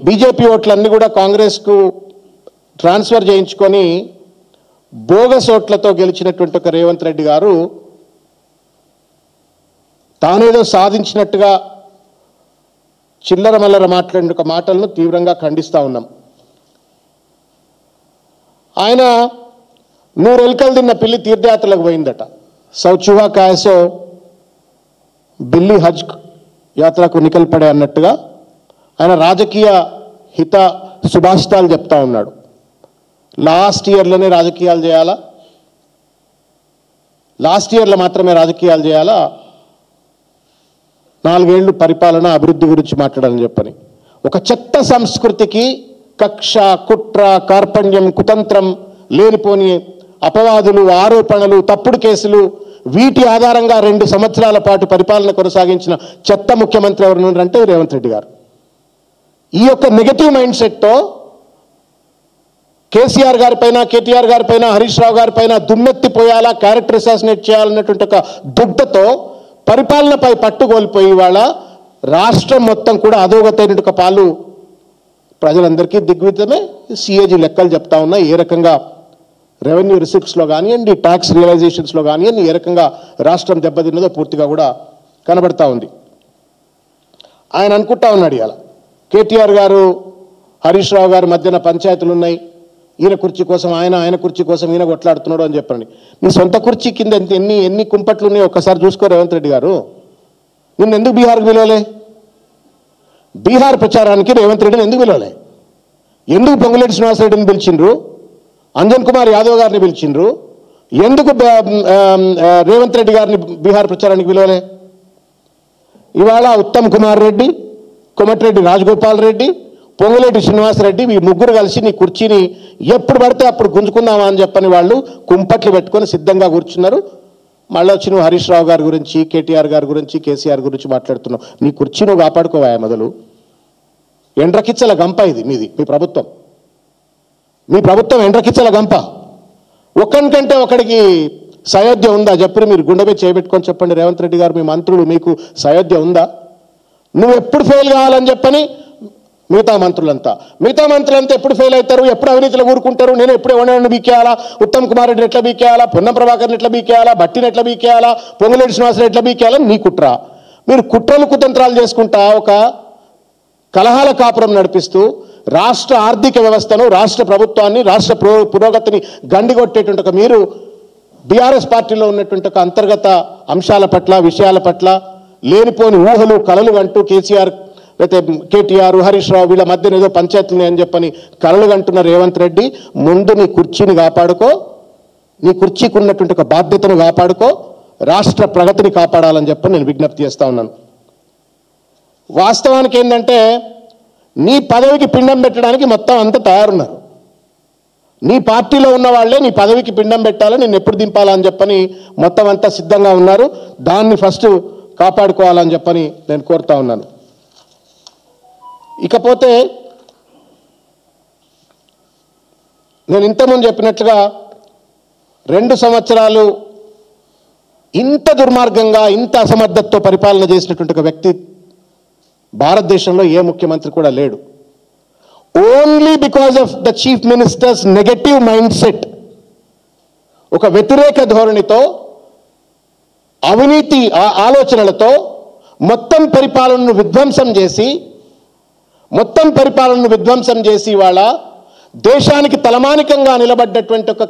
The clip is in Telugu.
బీజేపీ ఓట్లన్నీ కూడా కాంగ్రెస్కు ట్రాన్స్ఫర్ చేయించుకొని బోగస్ ఓట్లతో గెలిచినటువంటి ఒక రేవంత్ రెడ్డి గారు తానేదో సాధించినట్టుగా చిల్లర మల్లర మాట్లాడిన ఒక మాటలను తీవ్రంగా ఖండిస్తూ ఉన్నాం. ఆయన 100 ఎలుకలు తిన్న పిల్లి తీర్థయాత్రలకు పోయిందట. సౌచుహా కాయసో బిల్లి హజ్ యాత్రకు నికల్ పడే అన్నట్టుగా ఆయన రాజకీయ హిత సుభాషితాలు చెప్తా ఉన్నాడు. లాస్ట్ ఇయర్లోనే రాజకీయాలు చేయాలా, లాస్ట్ ఇయర్లో మాత్రమే రాజకీయాలు చేయాలా, 4 ఏళ్ళు పరిపాలన అభివృద్ధి గురించి మాట్లాడాలని చెప్పని ఒక చెత్త సంస్కృతికి కక్ష, కుట్ర, కార్పణ్యం, కుతంత్రం, లేనిపోని అపవాదులు, ఆరోపణలు, తప్పుడు కేసులు, వీటి ఆధారంగా 2 సంవత్సరాల పాటు పరిపాలన కొనసాగించిన చెత్త ముఖ్యమంత్రి ఎవరున్నారంటే రేవంత్ రెడ్డి గారు. ఈ యొక్క negative mind సెట్తో KCR గారిపైన, KTR గారిపైన, Harish Rao గారిపైన దుమ్మెత్తిపోయాలా, character assassinate చేయాలన్నటువంటి ఒక దుగ్ధతో పరిపాలనపై పట్టుకోల్పోయి వాళ్ళ రాష్ట్రం మొత్తం కూడా అధోగతైన ఒక పాలు ప్రజలందరికీ దిగ్విజయమే. సిఏజీ లెక్కలు చెప్తా ఉన్నాయి ఏ రకంగా రెవెన్యూ రిసిప్ట్స్లో కానివ్వండి, ట్యాక్స్ రియలైజేషన్స్లో కానివ్వండి ఏ రకంగా రాష్ట్రం దెబ్బతిన్నదో పూర్తిగా కూడా కనబడతా ఉంది. ఆయన అనుకుంటా ఉన్నాడు ఇవాళ కేటీఆర్ గారు, హరీష్ రావు గారి మధ్యన పంచాయతీలు ఉన్నాయి, ఈయన కుర్చీ కోసం ఆయన కుర్చీ కోసం ఈయన కొట్లాడుతున్నాడు అని చెప్పండి. మీ సొంత కుర్చీ కింద ఎన్ని కుంపట్లు ఉన్నాయో ఒక్కసారి చూసుకో రేవంత్ రెడ్డి గారు. నిన్ను ఎందుకు బీహార్కి పిలవలే? బీహార్ ప్రచారానికి రేవంత్ రెడ్డిని ఎందుకు పిలవలే? ఎందుకు పొంగులేటి శ్రీనివాసరెడ్డిని పిలిచిండ్రు, అంజన్ కుమార్ యాదవ్ గారిని పిలిచిండ్రు, ఎందుకు రేవంత్ రెడ్డి గారిని బీహార్ ప్రచారానికి పిలవలే? ఇవాళ ఉత్తమ్ కుమార్ రెడ్డి, కోమటిరెడ్డి రాజగోపాల్ రెడ్డి, పొంగులేటి శ్రీనివాసరెడ్డి ఈ ముగ్గురు కలిసి నీ కుర్చీని ఎప్పుడు పడితే అప్పుడు గుంజుకుందామా అని చెప్పని వాళ్ళు కుంపట్లు పెట్టుకొని సిద్ధంగా కూర్చున్నారు. మళ్ళీ వచ్చి నువ్వు హరీష్ రావు గారి గురించి, కేటీఆర్ గారి గురించి, కేసీఆర్ గురించి మాట్లాడుతున్నావు. నీ కుర్చీ నువ్వు కాపాడుకోవా మొదలు. ఎండ్రకిచ్చల గంప ఇది మీది, మీ ప్రభుత్వం ఎండ్రకిచ్చల గంప. ఒకరికంటే ఒకడికి సయోధ్య ఉందా చెప్పి మీరు గుండె చేయబెట్టుకొని చెప్పండి రేవంత్ రెడ్డి గారు, మీ మంత్రులు మీకు సయోధ్య ఉందా? నువ్వు ఎప్పుడు ఫెయిల్ కావాలని చెప్పని మిగతా మంత్రులంతా ఎప్పుడు ఫెయిల్ అవుతారు, ఎప్పుడు అవినీతిలో ఊరుకుంటారు, నేను ఎప్పుడు ఎవరిని బీకేయాలా, ఉత్తమ్ కుమార్ రెడ్డిని ఎట్లా బీకేయాలా, పొన్నం ప్రభాకర్ని ఎట్లా బీకేయాలా, భట్టిని ఎట్లా బీకేయాలా, పొంగులేటి శ్రీనివాసరెడ్డి ఎట్లా బీకేయాలా, నీ కుట్ర. మీరు కుట్రలు కుతంత్రాలు చేసుకుంటా ఒక కలహాల కాపురం నడిపిస్తూ రాష్ట్ర ఆర్థిక వ్యవస్థను, రాష్ట్ర ప్రభుత్వాన్ని, రాష్ట్ర పురోగతిని గండిగొట్టేటువంటి ఒక మీరు బీఆర్ఎస్ పార్టీలో ఉన్నటువంటి ఒక అంతర్గత అంశాల పట్ల, విషయాల పట్ల లేనిపోని ఊహలు, కలలు అంటూ కేసీఆర్ లేకపోతే కేటీఆర్, హరీష్ రావు వీళ్ళ మధ్యన ఏదో పంచాయతీలు అని చెప్పని కలలు అంటున్న రేవంత్ రెడ్డి, ముందు నీ కుర్చీని కాపాడుకో, నీ కుర్చీకి ఉన్నటువంటి ఒక బాధ్యతను కాపాడుకో, రాష్ట్ర ప్రగతిని కాపాడాలని చెప్పని నేను విజ్ఞప్తి చేస్తా ఉన్నాను. వాస్తవానికి ఏంటంటే నీ పదవికి పిండం పెట్టడానికి మొత్తం అంతా తయారున్నారు. నీ పార్టీలో ఉన్న వాళ్ళే నీ పదవికి పిండం పెట్టాలని, నేను ఎప్పుడు దింపాలని చెప్పని మొత్తం అంతా సిద్ధంగా ఉన్నారు. దాన్ని ఫస్ట్ కాపాడుకోవాలని చెప్పని నేను కోరుతా ఉన్నాను. ఇకపోతే నేను ఇంతకుముందు చెప్పినట్లుగా 2 సంవత్సరాలు ఇంత దుర్మార్గంగా, ఇంత అసమర్థతతో పరిపాలన చేసినటువంటి ఒక వ్యక్తి భారతదేశంలో ఏ ముఖ్యమంత్రి కూడా లేడు. Only because of the chief ministers negative mind set, ఒక వ్యతిరేక ధోరణితో, అవినీతి ఆలోచనలతో మొత్తం పరిపాలనను విధ్వంసం చేసి వాళ్ళ దేశానికి తలమానికంగా నిలబడ్డటువంటి ఒక